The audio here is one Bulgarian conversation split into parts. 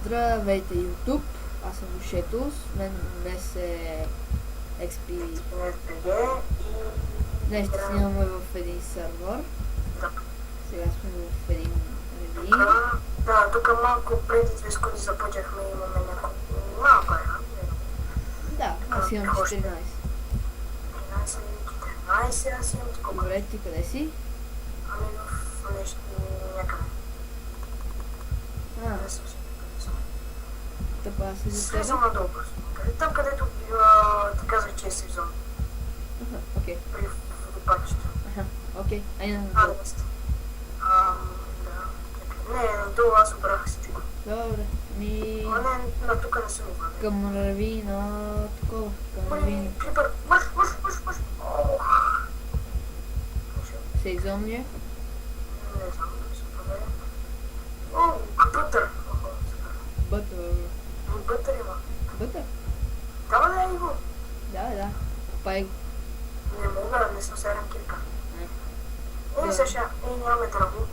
Здравейте, YouTube! Аз съм Душето, с мен днес е XP. Днес ще снимаме в един сервер. Сега сме в един ревин. Да, тук малко преди 2 секунди започнахме и имаме няколко малко Да, аз имам 14. 13, аз имам колко. Добре, ти къде си? Ами в нещо някъде. Не съм сигурен. Тъпа, аз си за тебе. Слизам надолу просто. Там където ти казах, че е сейф зона. Окей. При водопадището. Окей, айде на Да. Не, надолу аз обрах всичко. Добре, ми... А не, на тук не съм обрал. Към равина, такова, към равина. Крипър, мъж. Сейф зон ли е? Не знам, да се проверя. О, бътър. Бътър. Бътър има. Бътър? Дава да е его. Да. Копай го. Не мога, не съм серен кирка. Да. Саша, нямаме дърво.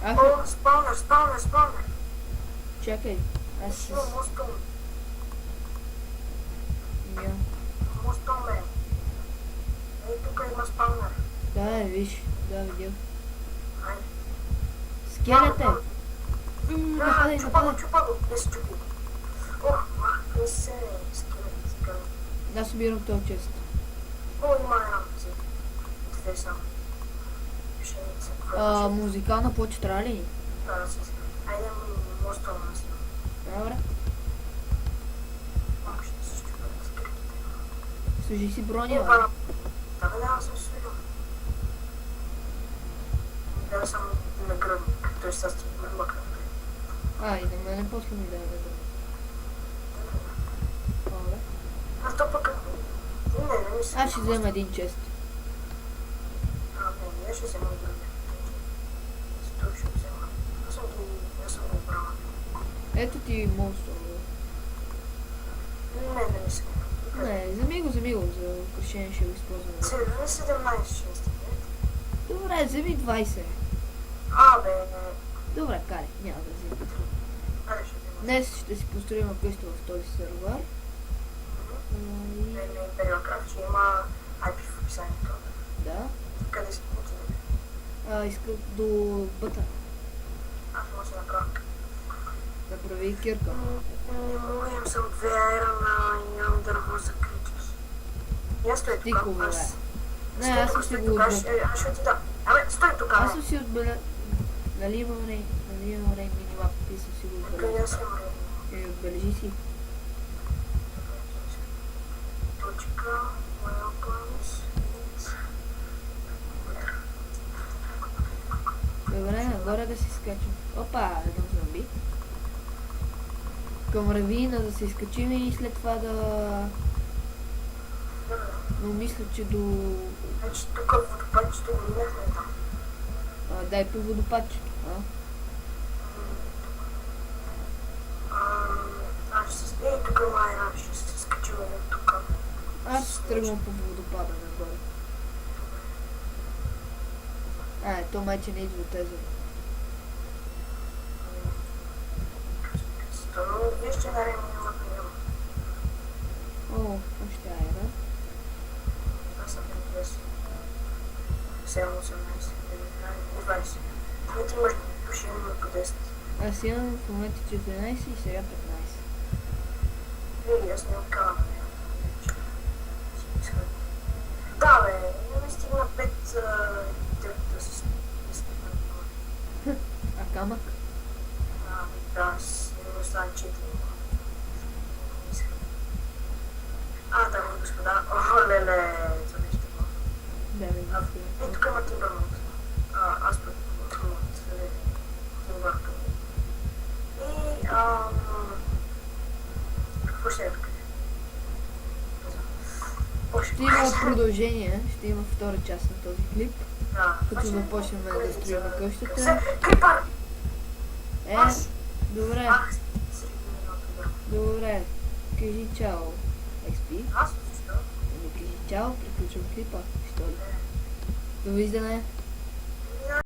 Аз... О, спаунер. Чакай. Аз... Има мостом. Нямам. Мостом е. Ей, тук има спаунер. Да, виж. Да, видях. Айде. Скелете! Нападай. Чупа го. Не се чупи. Ох, не се скелет. Аз убирам този чест. О, има една. Две само. Пшеница. Музикална почта трябва ли? Да, айде мостом на си. Добре. Малко ще се щупа на скелетите. Служи си броня. Да, съм свидел. Да, съм нагръдник. Той са сте мъка. И на мене после ми даде да. Добре. А то пък... Не ми се... Аз ще взема един чест. Не, ще взема другия. Той ще взема. Аз съм го обрала. Ето ти монстър. Не ми се. Не, вземи го, за украшение ще го използваме. 17 ще сте. Добре, вземи 20. Бе, Добре, карай, няма да взема. Аре ще взема. Днес ще си построим къща в този сервер. Не, Imperial ще има IP в описанието. Да. Къде си отиде? Иска до бъта. Аз може да направя. Направи кирка. Не мога, имам само 2 аерона и нямам дърво за критики. Я стой тук. Стикове, бе. Не, аз съм си го отбелязал. Аз ще ти дам. Стой тук. Аз съм си отбелязал. Нали имам минимап и съм си го отбелязал. Отбележи си. Точка, welcomes. Добре, нагоре да си скачам. Опа, едно зомби. Към равина да се изкачим и след това да... Но мисля, че до... Значи тук водопадчето го минахме там. Дай по водопадчето, Тук майна ще се скачуваме тук. Аз ще тръгвам по водопада нагоре. То майче не идва тези. Виж, че на Реми няма приема. Още айра. Аз съм 10. 7, 18, 19, 20. Ти имаш души имаме по 10. Аз имам в момента 14 и сега 15. Аз не откавам. Да, бе, не ми стигна 5 да се стигна. А камък? Да, не остана 4. Дами и господа, леле, за нещо. Да, бе, Тук има Тимбърмонт. Аз пък Тимбърмонт. Тимбъртън. И, какво ще е тук? Ще има продължение, ще има втора част на този клип. Като започнем да строим къщата. Крипър! Добре. Добре. Кажи чао, XP. Аз защо? Кажи чао, приключвам клипа. Що ли? Довиждане.